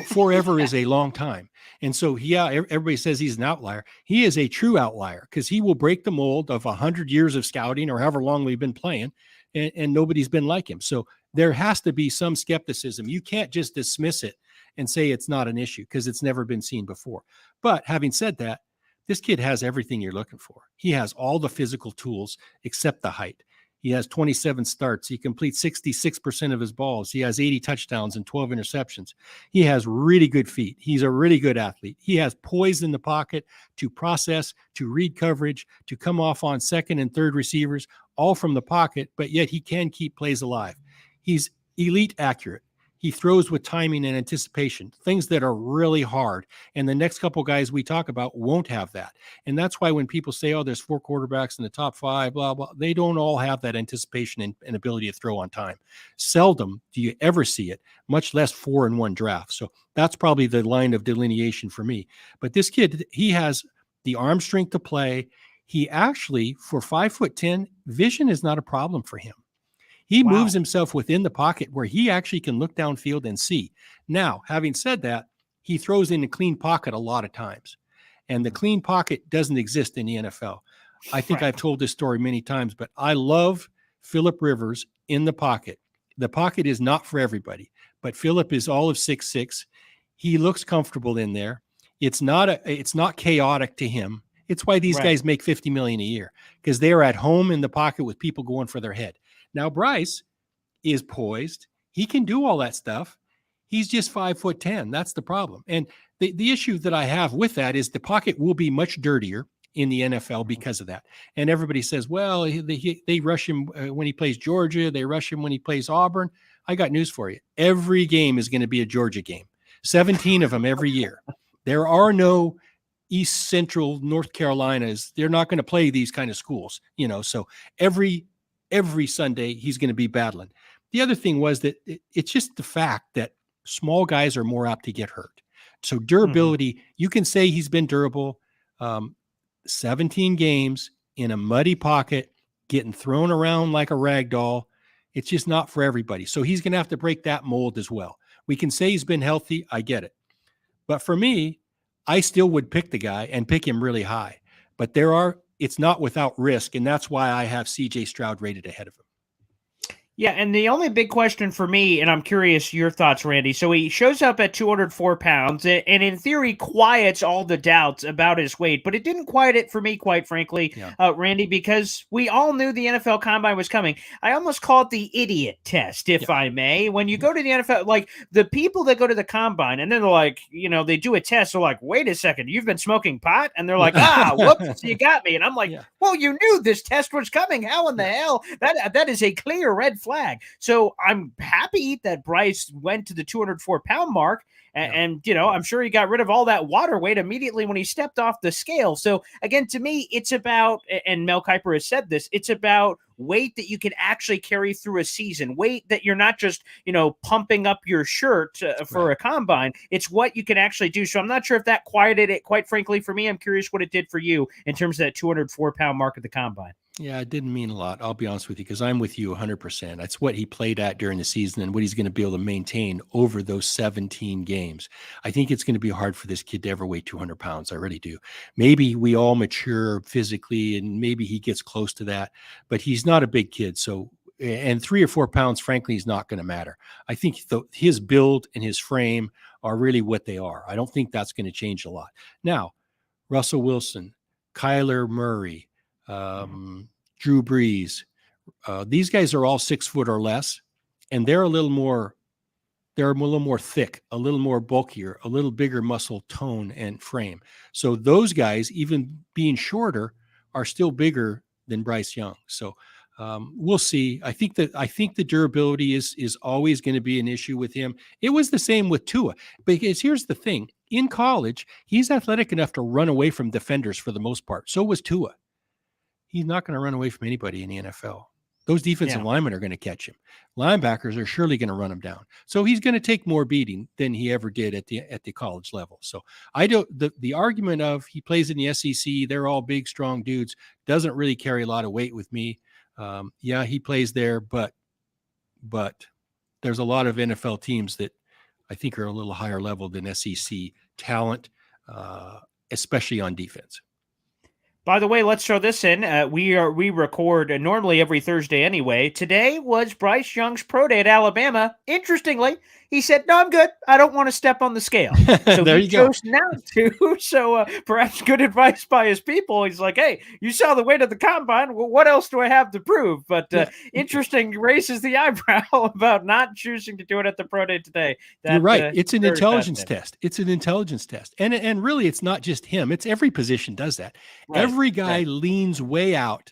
Forever is a long time. And so, everybody says he's an outlier. He is a true outlier, because he will break the mold of 100 years of scouting or however long we've been playing, and nobody's been like him. So there has to be some skepticism. You can't just dismiss it and say it's not an issue, because it's never been seen before. But having said that, this kid has everything you're looking for. He has all the physical tools except the height. He has 27 starts. He completes 66% of his balls. He has 80 touchdowns and 12 interceptions. He has really good feet. He's a really good athlete. He has poise in the pocket to process, to read coverage, to come off on second and third receivers, all from the pocket, but yet he can keep plays alive. He's elite accurate. He throws with timing and anticipation, things that are really hard. And the next couple guys we talk about won't have that. And that's why when people say, oh, there's 4 quarterbacks in the top 5, blah, blah, they don't all have that anticipation and ability to throw on time. Seldom do you ever see it, much less 4 in 1 draft. So that's probably the line of delineation for me. But this kid, he has the arm strength to play. He actually, for 5'10", vision is not a problem for him. He moves himself within the pocket where he actually can look downfield and see. Now, having said that, he throws in a clean pocket a lot of times. And the clean pocket doesn't exist in the NFL. I think I've told this story many times, but I love Phillip Rivers in the pocket. The pocket is not for everybody, but Phillip is all of 6'6". He looks comfortable in there. It's not chaotic to him. It's why these guys make $50 million a year, because they are at home in the pocket with people going for their head. Now, Bryce is poised. He can do all that stuff. He's just 5'10". That's the problem. And the issue that I have with that is the pocket will be much dirtier. in the NFL because of that. And everybody says, well, they rush him when he plays Georgia. They rush him when he plays Auburn. I got news for you. Every game is going to be a Georgia game, 17 of them every year. There are no East Central North Carolinas. They're not going to play these kind of schools, so every Sunday he's going to be battling. The other thing was that it's just the fact that small guys are more apt to get hurt. So durability, you can say he's been durable. 17 games in a muddy pocket, getting thrown around like a rag doll. It's just not for everybody. So he's going to have to break that mold as well. We can say he's been healthy. I get it. But for me, I still would pick the guy and pick him really high. But it's not without risk. And that's why I have CJ Stroud rated ahead of him. Yeah, and the only big question for me, and I'm curious your thoughts, Randy. So he shows up at 204 pounds, and in theory quiets all the doubts about his weight, but it didn't quiet it for me, quite frankly, Randy, because we all knew the NFL Combine was coming. I almost call it the idiot test, if I may. When you go to the NFL, like the people that go to the Combine, and then they're like, they do a test, they're like, wait a second, you've been smoking pot? And they're like, whoops, you got me. And I'm like, well, you knew this test was coming. How in the hell? That is a clear red flag. So I'm happy that Bryce went to the 204-pound mark. And I'm sure he got rid of all that water weight immediately when he stepped off the scale. So again, to me, it's about, and Mel Kiper has said this, it's about weight that you can actually carry through a season, weight that you're not just, pumping up your shirt for a combine. It's what you can actually do. So I'm not sure if that quieted it, quite frankly, for me. I'm curious what it did for you in terms of that 204-pound mark at the combine. Yeah, it didn't mean a lot. I'll be honest with you, because I'm with you 100%. That's what he played at during the season and what he's going to be able to maintain over those 17 games. I think it's going to be hard for this kid to ever weigh 200 pounds. I really do. Maybe we all mature physically and maybe he gets close to that, but he's not a big kid. So, and 3 or 4 pounds, frankly, is not going to matter. I think his build and his frame are really what they are. I don't think that's going to change a lot. Now, Russell Wilson, Kyler Murray, Drew Brees, these guys are all 6 foot or less, and they're a little more thick, a little more bulkier, a little bigger muscle tone and frame. So those guys, even being shorter, are still bigger than Bryce Young. So we'll see. I think the durability is always going to be an issue with him. It was the same with Tua, because here's the thing: in college, he's athletic enough to run away from defenders for the most part. So was Tua. He's not going to run away from anybody in the NFL. Those defensive linemen are going to catch him. Linebackers are surely going to run him down. So he's going to take more beating than he ever did at the college level. So the argument of he plays in the SEC, they're all big, strong dudes, doesn't really carry a lot of weight with me. He plays there, but there's a lot of NFL teams that I think are a little higher level than SEC talent, especially on defense. By the way, let's throw this in. We record normally every Thursday anyway. Today was Bryce Young's pro day at Alabama. Interestingly, he said, "No, I'm good. I don't want to step on the scale." So there he chose not to. So perhaps good advice by his people. He's like, "Hey, you saw the weight of the combine. Well, what else do I have to prove?" But interesting, raises the eyebrow about not choosing to do it at the pro day today. You're right. It's an intelligence test. It's an intelligence test, and really, it's not just him. It's every position does that. Right. Every guy leans way out,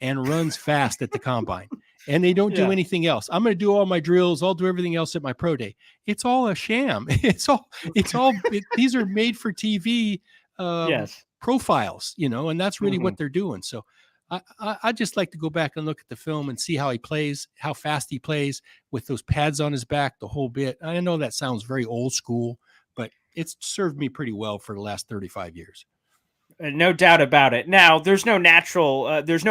and runs fast at the combine. And they don't do anything else. I'm going to do all my drills. I'll do everything else at my pro day. It's all a sham. These are made for TV profiles, and that's really what they're doing. So I just like to go back and look at the film and see how he plays, how fast he plays with those pads on his back, the whole bit. I know that sounds very old school, but it's served me pretty well for the last 35 years. No doubt about it. Now, there's no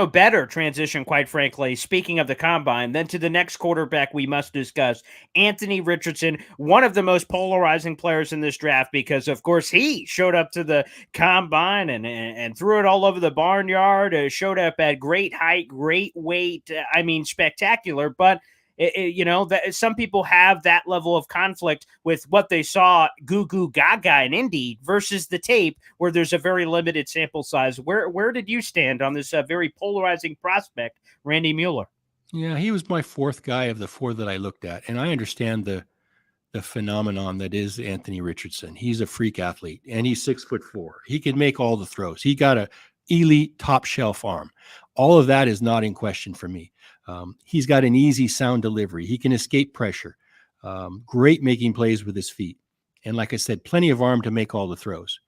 better transition, quite frankly, speaking of the combine, than to the next quarterback we must discuss, Anthony Richardson, one of the most polarizing players in this draft, because, of course, he showed up to the combine and threw it all over the barnyard, showed up at great height, great weight. I mean, spectacular, but that some people have that level of conflict with what they saw goo goo gaga in Indy versus the tape, where there's a very limited sample size. Where did you stand on this very polarizing prospect, Randy Mueller? Yeah, he was my 4th guy of the 4 that I looked at, and I understand the the phenomenon that is Anthony Richardson. He's a freak athlete, and he's 6'4". He can make all the throws. He got a elite top shelf arm. All of that is not in question for me. He's got an easy sound delivery. He can escape pressure. Great making plays with his feet. And like I said, plenty of arm to make all the throws.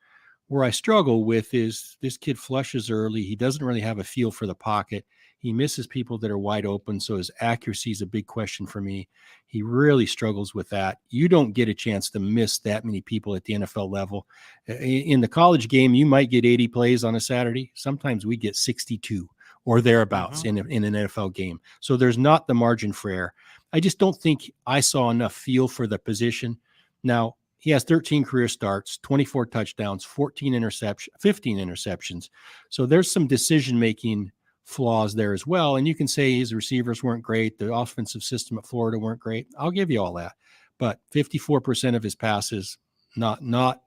Where I struggle with is this kid flushes early. He doesn't really have a feel for the pocket. He misses people that are wide open, so his accuracy is a big question for me. He really struggles with that. You don't get a chance to miss that many people at the NFL level. In the college game, you might get 80 plays on a Saturday. Sometimes we get 62 or thereabouts in an NFL game. So there's not the margin for error. I just don't think I saw enough feel for the position. Now, he has 13 career starts, 24 touchdowns, 15 interceptions. So there's some decision-making flaws there as well. And you can say his receivers weren't great. The offensive system at Florida weren't great. I'll give you all that. But 54% of his passes, not up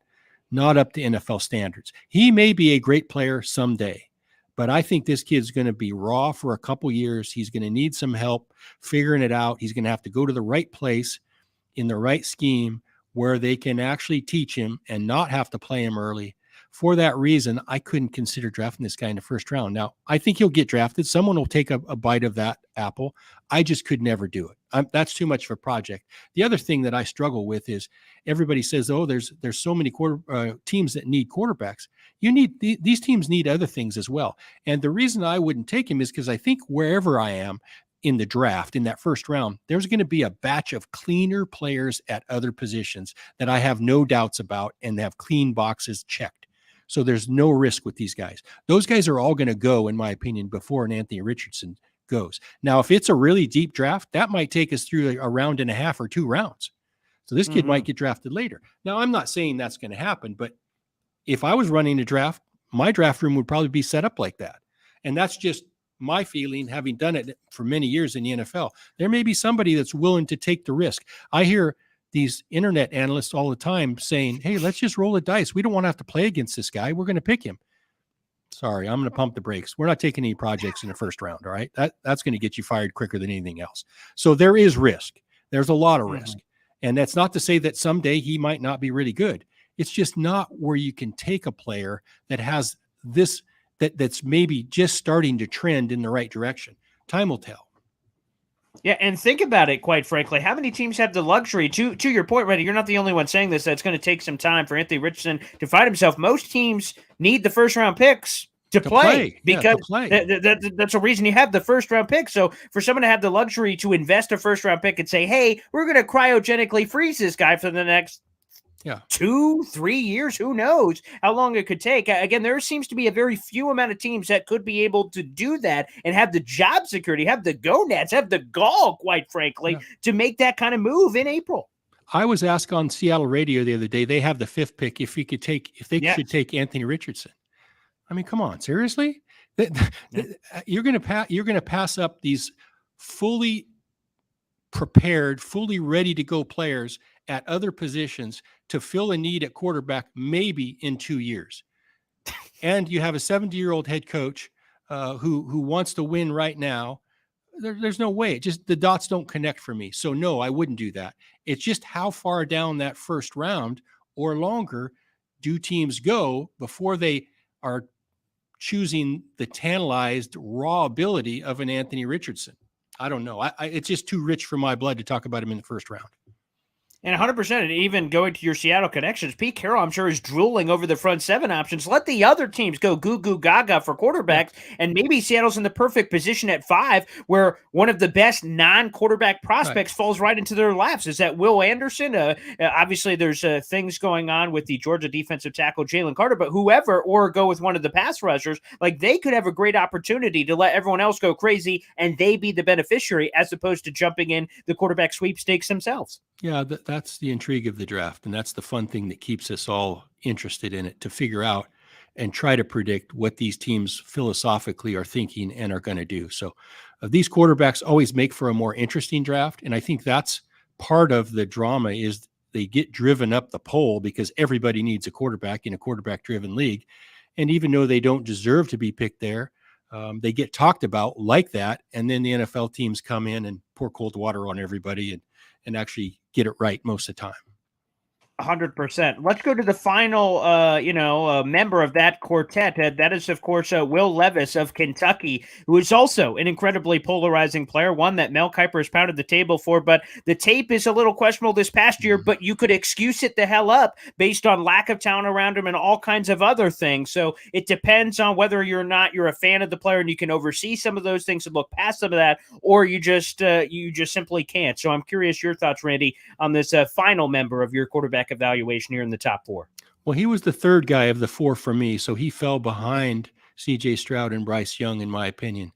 to NFL standards. He may be a great player someday, but I think this kid's going to be raw for a couple years. He's going to need some help figuring it out. He's going to have to go to the right place in the right scheme where they can actually teach him and not have to play him early. For that reason, I couldn't consider drafting this guy in the first round. Now, I think he'll get drafted. Someone will take a bite of that apple. I just could never do it. That's too much of a project. The other thing that I struggle with is everybody says, oh, there's so many teams that need quarterbacks. These teams need other things as well. And the reason I wouldn't take him is because I think wherever I am in the draft, in that first round, there's going to be a batch of cleaner players at other positions that I have no doubts about and have clean boxes checked. So there's no risk with these guys. Those guys are all going to go, in my opinion, before an Anthony Richardson goes. Now, if it's a really deep draft, that might take us through a round and a half or 2 rounds. So this kid might get drafted later. Now, I'm not saying that's going to happen, but if I was running a draft, my draft room would probably be set up like that. And that's just my feeling, having done it for many years in the NFL. There may be somebody that's willing to take the risk. I hear these internet analysts all the time saying, hey, let's just roll the dice. We don't want to have to play against this guy. We're going to pick him. Sorry, I'm going to pump the brakes. We're not taking any projects in the first round, all right? That's going to get you fired quicker than anything else. So there is risk. There's a lot of risk. And that's not to say that someday he might not be really good. It's just not where you can take a player that has this that's maybe just starting to trend in the right direction. Time will tell. Yeah, and think about it, quite frankly. How many teams have the luxury, to your point, Randy, you're not the only one saying this, that it's going to take some time for Anthony Richardson to find himself. Most teams need the first-round picks to play because that's a reason you have the first-round pick. So for someone to have the luxury to invest a first-round pick and say, hey, we're going to cryogenically freeze this guy for the next 2-3 years, who knows how long it could take. Again, there seems to be a very few amount of teams that could be able to do that and have the job security, have the gonads, have the gall, quite frankly, to make that kind of move in April. I was asked on Seattle radio the other day, they have the 5th pick, if they should take Anthony Richardson. I mean, come on, seriously? You're going to pass up these fully prepared, fully ready to go players at other positions to fill a need at quarterback, maybe in 2 years. And you have a 70-year-old head coach who wants to win right now. There's no way. The dots don't connect for me. So no, I wouldn't do that. It's just how far down that first round or longer do teams go before they are choosing the tantalized raw ability of an Anthony Richardson? I don't know. It's just too rich for my blood to talk about him in the first round. And 100%, and even going to your Seattle connections, Pete Carroll, I'm sure, is drooling over the front 7 options. Let the other teams go goo gaga for quarterbacks, and maybe Seattle's in the perfect position at 5, where one of the best non-quarterback prospects falls right into their laps. Is that Will Anderson? Obviously, there's things going on with the Georgia defensive tackle Jalen Carter, but whoever, or go with one of the pass rushers, like they could have a great opportunity to let everyone else go crazy, and they be the beneficiary as opposed to jumping in the quarterback sweepstakes themselves. Yeah, that's the intrigue of the draft, and that's the fun thing that keeps us all interested in it, to figure out and try to predict what these teams philosophically are thinking and are going to do. So these quarterbacks always make for a more interesting draft, and I think that's part of the drama is they get driven up the pole because everybody needs a quarterback in a quarterback-driven league, and even though they don't deserve to be picked there, They get talked about like that, and then the NFL teams come in and pour cold water on everybody and actually get it right most of the time. 100%. Let's go to the final, member of that quartet. That is, of course, Will Levis of Kentucky, who is also an incredibly polarizing player, one that Mel Kiper has pounded the table for. But the tape is a little questionable this past year, but you could excuse it the hell up based on lack of talent around him and all kinds of other things. So it depends on whether you're a fan of the player and you can oversee some of those things and look past some of that, or you just simply can't. So I'm curious your thoughts, Randy, on this final member of your quarterback evaluation here in the top 4. Well, he was the third guy of the 4 for me, so he fell behind C.J. Stroud and Bryce Young, in my opinion.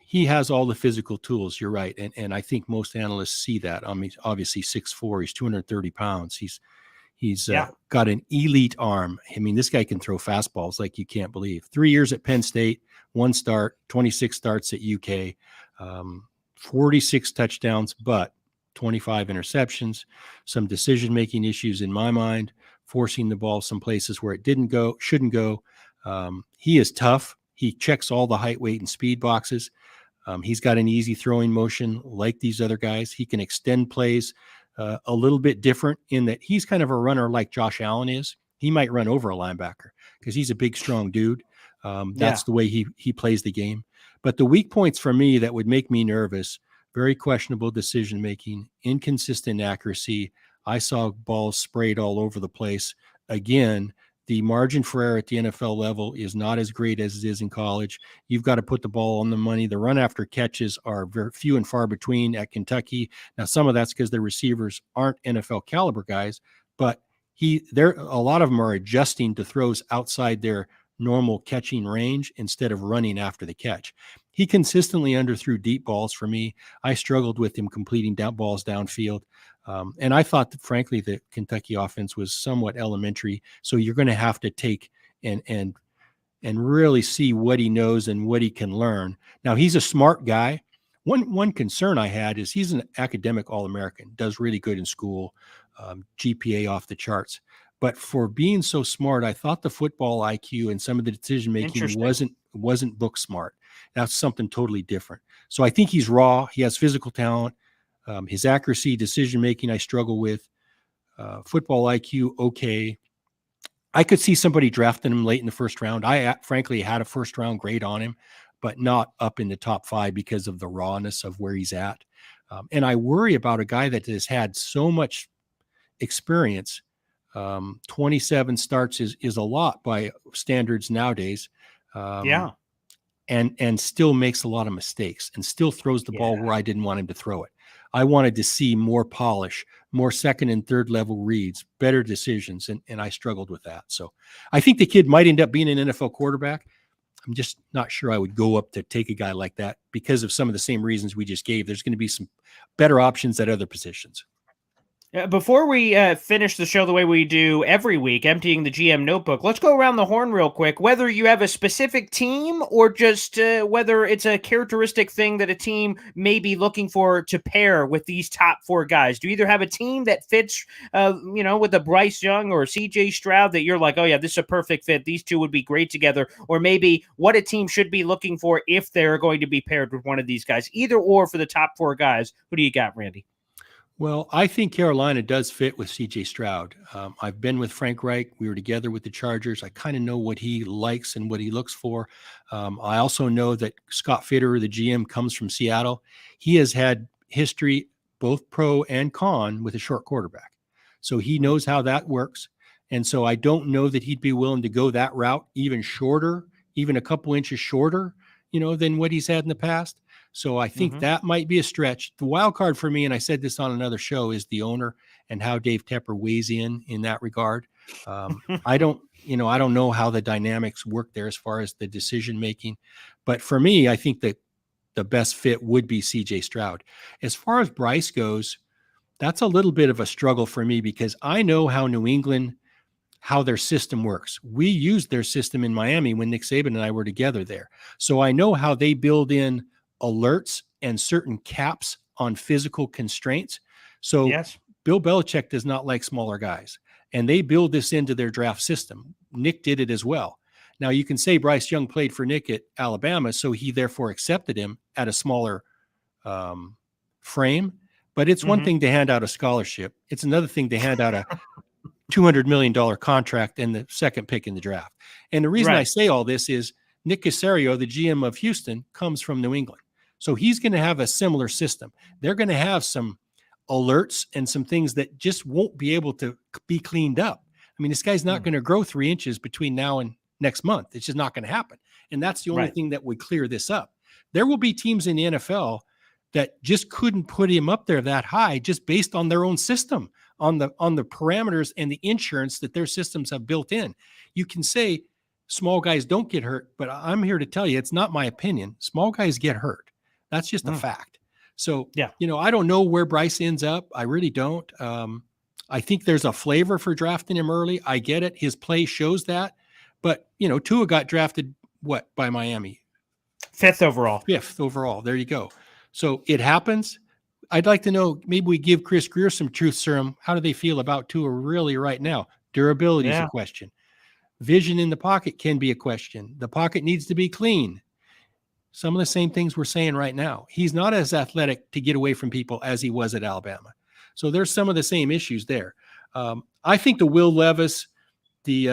He has all the physical tools. You're right, and I think most analysts see that. I mean, obviously 6'4", he's 230 pounds. He's got an elite arm. I mean, this guy can throw fastballs like you can't believe. 3 years at Penn State, 1 start, 26 starts at UK, 46 touchdowns, but 25 interceptions, some decision-making issues in my mind, forcing the ball some places where it shouldn't go. He is tough. He checks all the height, weight, and speed boxes. He's got an easy throwing motion like these other guys. He can extend plays a little bit different in that he's kind of a runner like Josh Allen is. He might run over a linebacker because he's a big, strong dude. That's the way he plays the game. But the weak points for me that would make me nervous: very questionable decision-making, inconsistent accuracy. I saw balls sprayed all over the place. Again, the margin for error at the NFL level is not as great as it is in college. You've got to put the ball on the money. The run after catches are very few and far between at Kentucky. Now, some of that's because the receivers aren't NFL caliber guys, but a lot of them are adjusting to throws outside their normal catching range instead of running after the catch. He consistently underthrew deep balls for me. I struggled with him completing balls downfield. And I thought that, frankly, the Kentucky offense was somewhat elementary. So you're going to have to take and really see what he knows and what he can learn. Now, he's a smart guy. One concern I had is he's an academic All-American, does really good in school, GPA off the charts. But for being so smart, I thought the football IQ and some of the decision making wasn't book smart. That's something totally different. So I think he's raw. He has physical talent. His accuracy, decision making, I struggle with. Football IQ, okay. I could see somebody drafting him late in the first round. I frankly had a first round grade on him, but not up in the top 5 because of the rawness of where he's at. And I worry about a guy that has had so much experience. 27 starts is a lot by standards nowadays. And still makes a lot of mistakes and still throws the ball where I didn't want him to throw it. I wanted to see more polish, more second and third level reads, better decisions, and I struggled with that. So I think the kid might end up being an NFL quarterback. I'm just not sure I would go up to take a guy like that because of some of the same reasons we just gave. There's going to be some better options at other positions. Before we finish the show the way we do every week, emptying the GM notebook, let's go around the horn real quick. Whether you have a specific team or just whether it's a characteristic thing that a team may be looking for to pair with these top 4 guys. Do you either have a team that fits, with a Bryce Young or CJ Stroud that you're like, oh yeah, this is a perfect fit. These two would be great together. Or maybe what a team should be looking for if they're going to be paired with one of these guys. Either or for the top 4 guys. Who do you got, Randy? Well, I think Carolina does fit with C.J. Stroud. I've been with Frank Reich. We were together with the Chargers. I kind of know what he likes and what he looks for. I also know that Scott Fitterer, the GM, comes from Seattle. He has had history, both pro and con, with a short quarterback. So he knows how that works. And so I don't know that he'd be willing to go that route, even shorter, even a couple inches shorter, than what he's had in the past. So I think that might be a stretch. The wild card for me, and I said this on another show, is the owner and how Dave Tepper weighs in that regard. I don't know how the dynamics work there as far as the decision making. But for me, I think that the best fit would be C.J. Stroud. As far as Bryce goes, that's a little bit of a struggle for me because I know how New England, how their system works. We used their system in Miami when Nick Saban and I were together there. So I know how they build in alerts and certain caps on physical constraints. So Bill Belichick does not like smaller guys, and they build this into their draft system. Nick did it as well. Now you can say Bryce Young played for Nick at Alabama, so he therefore accepted him at a smaller frame. But it's one thing to hand out a scholarship. It's another thing to hand out a $200 million contract and the second pick in the draft. And the reason I say all this is Nick Caserio, the GM of Houston, comes from New England. So he's going to have a similar system. They're going to have some alerts and some things that just won't be able to be cleaned up. I mean, this guy's not going to grow 3 inches between now and next month. It's just not going to happen. And that's the only thing that would clear this up. There will be teams in the NFL that just couldn't put him up there that high just based on their own system, on the parameters and the insurance that their systems have built in. You can say small guys don't get hurt, but I'm here to tell you, it's not my opinion. Small guys get hurt. That's just a fact. So, I don't know where Bryce ends up. I really don't. I think there's a flavor for drafting him early. I get it. His play shows that. But, Tua got drafted, by Miami? 5th overall. 5th overall. There you go. So it happens. I'd like to know, maybe we give Chris Greer some truth serum. How do they feel about Tua really right now? Durability is a question. Vision in the pocket can be a question. The pocket needs to be clean. Some of the same things we're saying right now. He's not as athletic to get away from people as he was at Alabama. So there's some of the same issues there. I think the Will Levis, the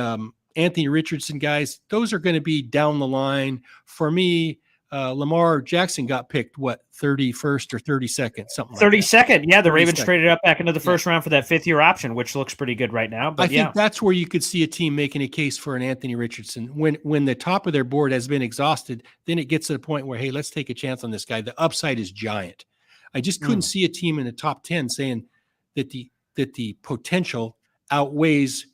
Anthony Richardson guys, those are going to be down the line. For me, Lamar Jackson got picked, 31st or 32nd, something like that. 32nd. Yeah, the Ravens traded up back into the first round for that 5th-year option, which looks pretty good right now. But I think that's where you could see a team making a case for an Anthony Richardson. When the top of their board has been exhausted, then it gets to the point where, hey, let's take a chance on this guy. The upside is giant. I just couldn't see a team in the top 10 saying that the potential outweighs,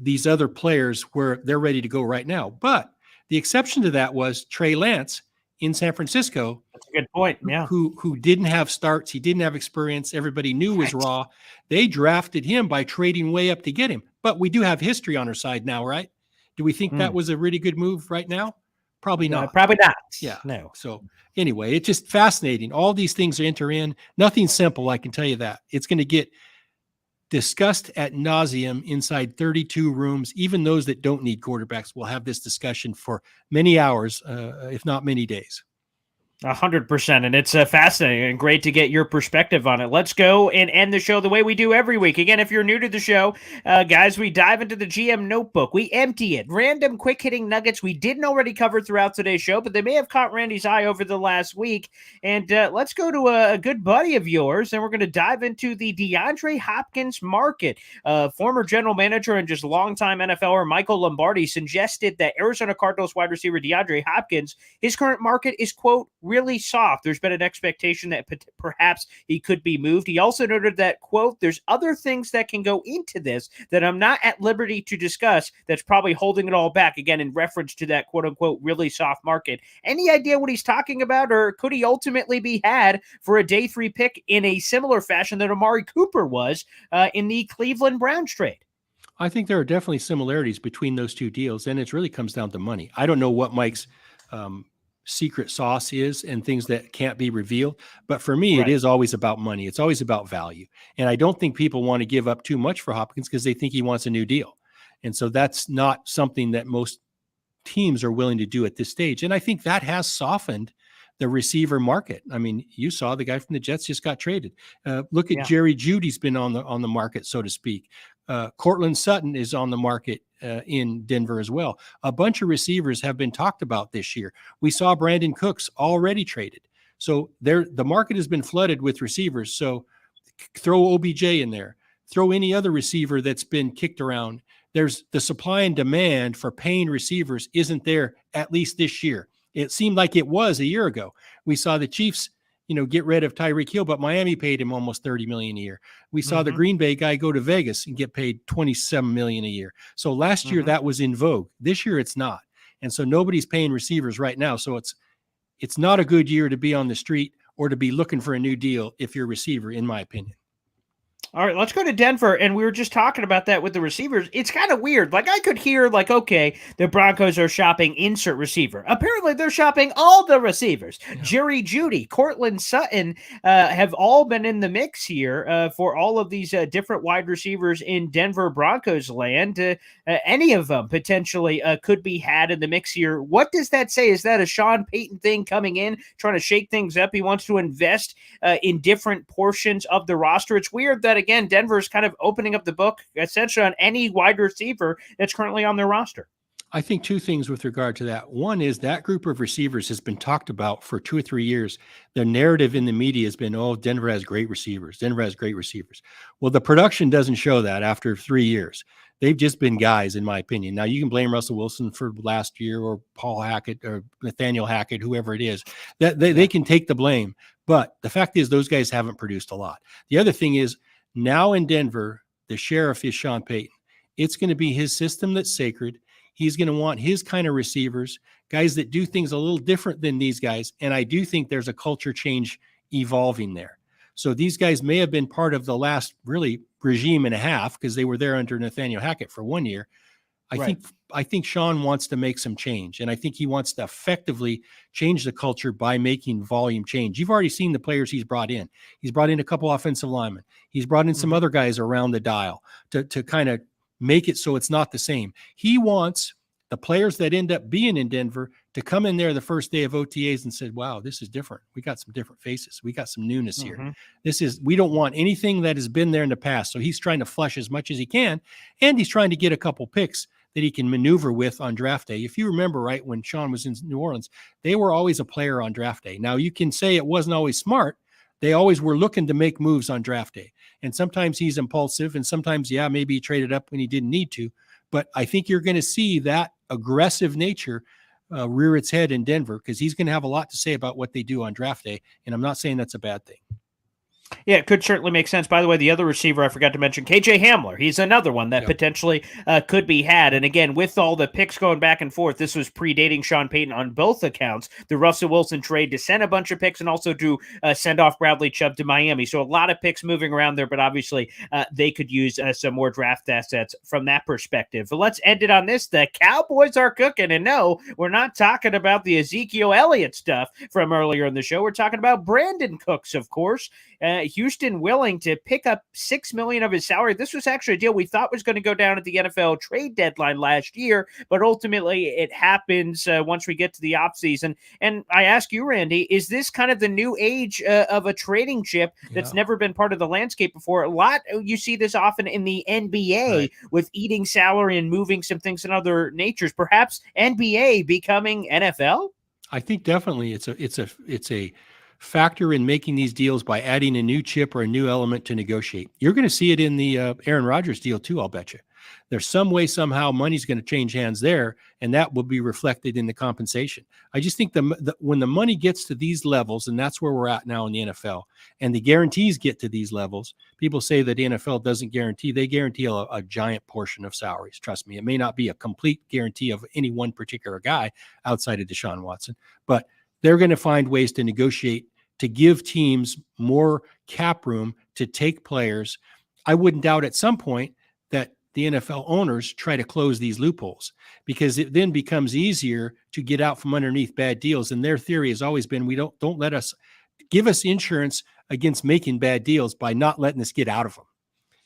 these other players where they're ready to go right now. But the exception to that was Trey Lance in San Francisco. That's a good point. Yeah. Who didn't have starts. He didn't have experience. Everybody knew was raw. They drafted him by trading way up to get him. But we do have history on our side now, right? Do we think that was a really good move right now? Probably not. Probably not. Yeah. No. So anyway, it's just fascinating. All these things enter in. Nothing simple, I can tell you that. It's going to get discussed ad nauseum inside 32 rooms. Even those that don't need quarterbacks will have this discussion for many hours, if not many days. 100%. And it's fascinating and great to get your perspective on it. Let's go and end the show the way we do every week. Again, if you're new to the show, guys, we dive into the GM notebook. We empty it. Random quick hitting nuggets we didn't already cover throughout today's show, but they may have caught Randy's eye over the last week. And let's go to a good buddy of yours, and we're going to dive into the DeAndre Hopkins market. Former general manager and just longtime NFLer Michael Lombardi suggested that Arizona Cardinals wide receiver DeAndre Hopkins, his current market is, quote, really soft. There's been an expectation that perhaps he could be moved. He also noted that, quote, there's other things that can go into this that I'm not at liberty to discuss that's probably holding it all back, again, in reference to that, quote unquote, really soft market. Any idea what he's talking about, or could he ultimately be had for a day 3 pick in a similar fashion that Amari Cooper was in the Cleveland Browns trade? I think there are definitely similarities between those two deals, and it really comes down to money. I don't know what Mike's secret sauce is and things that can't be revealed. But for me, it is always about money. It's always about value. And I don't think people want to give up too much for Hopkins because they think he wants a new deal. And so that's not something that most teams are willing to do at this stage. And I think that has softened the receiver market. I mean, you saw the guy from the Jets just got traded. Look at Jerry Jeudy's been on the market, so to speak. Cortland Sutton is on the market in Denver as well. A bunch of receivers have been talked about this year. We saw Brandon Cooks already traded. So the market has been flooded with receivers. So throw OBJ in there. Throw any other receiver that's been kicked around. There's the supply and demand for paying receivers isn't there, at least this year. It seemed like it was a year ago. We saw the Chiefs, get rid of Tyreek Hill, but Miami paid him almost $30 million a year. We saw the Green Bay guy go to Vegas and get paid $27 million a year. So last year that was in vogue. This year it's not. And so nobody's paying receivers right now. So it's not a good year to be on the street or to be looking for a new deal if you're a receiver, in my opinion. All right, let's go to Denver. And we were just talking about that with the receivers. It's kind of weird. Like, I could hear, like, okay, the Broncos are shopping insert receiver. Apparently, they're shopping all the receivers. Yeah. Jerry Jeudy, Cortland Sutton have all been in the mix here for all of these different wide receivers in Denver Broncos land. Any of them potentially could be had in the mix here. What does that say? Is that a Sean Payton thing coming in, trying to shake things up? He wants to invest in different portions of the roster. It's weird that, again, Denver is kind of opening up the book essentially on any wide receiver that's currently on their roster. I think two things with regard to that. One is that group of receivers has been talked about for 2 or 3 years. The narrative in the media has been, oh, Denver has great receivers. Denver has great receivers. Well, the production doesn't show that after 3 years. They've just been guys, in my opinion. Now, you can blame Russell Wilson for last year or Paul Hackett or Nathaniel Hackett, whoever it is. That they can take the blame. But the fact is those guys haven't produced a lot. The other thing is now in Denver, the sheriff is Sean Payton. It's going to be his system that's sacred. He's going to want his kind of receivers, guys that do things a little different than these guys. And I do think there's a culture change evolving there. So these guys may have been part of the last really regime and a half because they were there under Nathaniel Hackett for 1 year. I think Sean wants to make some change, and I think he wants to effectively change the culture by making volume change. You've already seen the players he's brought in. He's brought in a couple offensive linemen. He's brought in some other guys around the dial to kind of make it so it's not the same. He wants the players that end up being in Denver to come in there the first day of OTAs and said, wow, this is different. We got some different faces. We got some newness here. We don't want anything that has been there in the past. So he's trying to flush as much as he can, and he's trying to get a couple picks that he can maneuver with on draft day. If you remember, right, when Sean was in New Orleans, they were always a player on draft day. Now, you can say it wasn't always smart. They always were looking to make moves on draft day. And sometimes he's impulsive, and sometimes, yeah, maybe he traded up when he didn't need to. But I think you're going to see that aggressive nature rear its head in Denver because he's going to have a lot to say about what they do on draft day. And I'm not saying that's a bad thing. Yeah, it could certainly make sense. By the way, the other receiver I forgot to mention, KJ Hamler. He's another one that potentially could be had. And again, with all the picks going back and forth, this was predating Sean Payton on both accounts. The Russell Wilson trade to send a bunch of picks and also to send off Bradley Chubb to Miami. So a lot of picks moving around there, but obviously they could use some more draft assets from that perspective. But let's end it on this. The Cowboys are cooking. And no, we're not talking about the Ezekiel Elliott stuff from earlier in the show. We're talking about Brandon Cooks, of course. Houston willing to pick up $6 million of his salary. This was actually a deal we thought was going to go down at the NFL trade deadline last year, but ultimately it happens once we get to the offseason. And I ask you, Randy, is this kind of the new age of a trading chip that's never been part of the landscape before? A lot, you see this often in the NBA with eating salary and moving some things in other natures. Perhaps NBA becoming NFL? I think definitely it's a factor in making these deals by adding a new chip or a new element to negotiate. You're going to see it in the Aaron Rodgers deal too, I'll bet you. There's some way, somehow, money's going to change hands there, and that will be reflected in the compensation. I just think when the money gets to these levels, and that's where we're at now in the NFL, and the guarantees get to these levels, people say that the NFL doesn't guarantee. They guarantee a giant portion of salaries. Trust me, it may not be a complete guarantee of any one particular guy outside of Deshaun Watson, but they're going to find ways to negotiate to give teams more cap room to take players. I wouldn't doubt at some point that the NFL owners try to close these loopholes because it then becomes easier to get out from underneath bad deals. And their theory has always been, don't let us give us insurance against making bad deals by not letting us get out of them.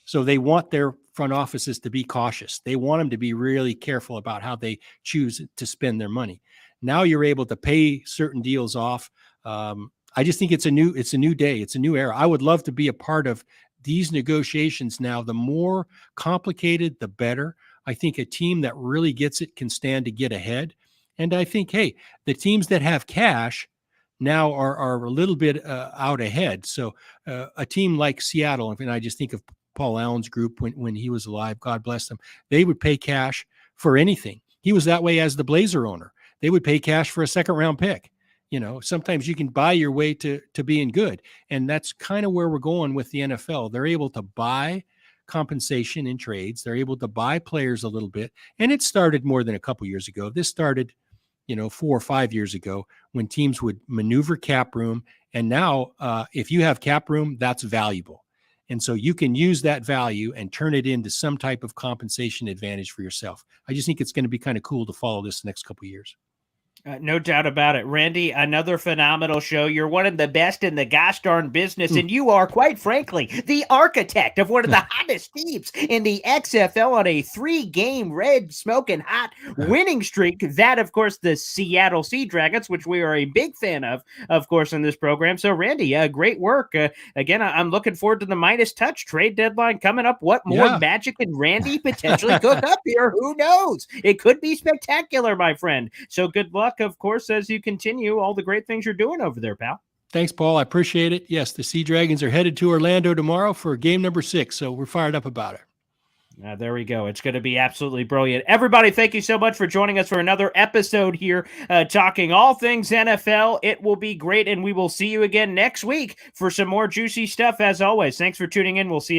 So they want their front offices to be cautious. They want them to be really careful about how they choose to spend their money. Now you're able to pay certain deals off. I just think it's a new day. It's a new era. I would love to be a part of these negotiations now. The more complicated, the better. I think a team that really gets it can stand to get ahead. And I think, hey, the teams that have cash now are a little bit out ahead. So a team like Seattle, and I just think of Paul Allen's group when he was alive, God bless them, they would pay cash for anything. He was that way as the Blazer owner. They would pay cash for a second-round pick. You know, sometimes you can buy your way to being good. And that's kind of where we're going with the NFL. They're able to buy compensation in trades. They're able to buy players a little bit. And it started more than a couple years ago. This started, 4 or 5 years ago when teams would maneuver cap room. And now if you have cap room, that's valuable. And so you can use that value and turn it into some type of compensation advantage for yourself. I just think it's going to be kind of cool to follow this the next couple of years. No doubt about it. Randy, another phenomenal show. You're one of the best in the gosh darn business, and you are, quite frankly, the architect of one of the hottest teams in the XFL on a 3-game red smoking hot winning streak. That, of course, the Seattle Sea Dragons, which we are a big fan of course, in this program. So, Randy, great work. Again, I'm looking forward to the Midas Touch trade deadline coming up. What more magic can Randy potentially cook up here? Who knows? It could be spectacular, my friend. So good luck, of course, as you continue all the great things you're doing over there, pal. Thanks, Paul. I appreciate it. Yes, the Sea Dragons are headed to Orlando tomorrow for game number 6, so we're fired up about it. There we go. It's going to be absolutely brilliant. Everybody, thank you so much for joining us for another episode here, talking all things NFL. It will be great, and we will see you again next week for some more juicy stuff, as always. Thanks for tuning in. We'll see you.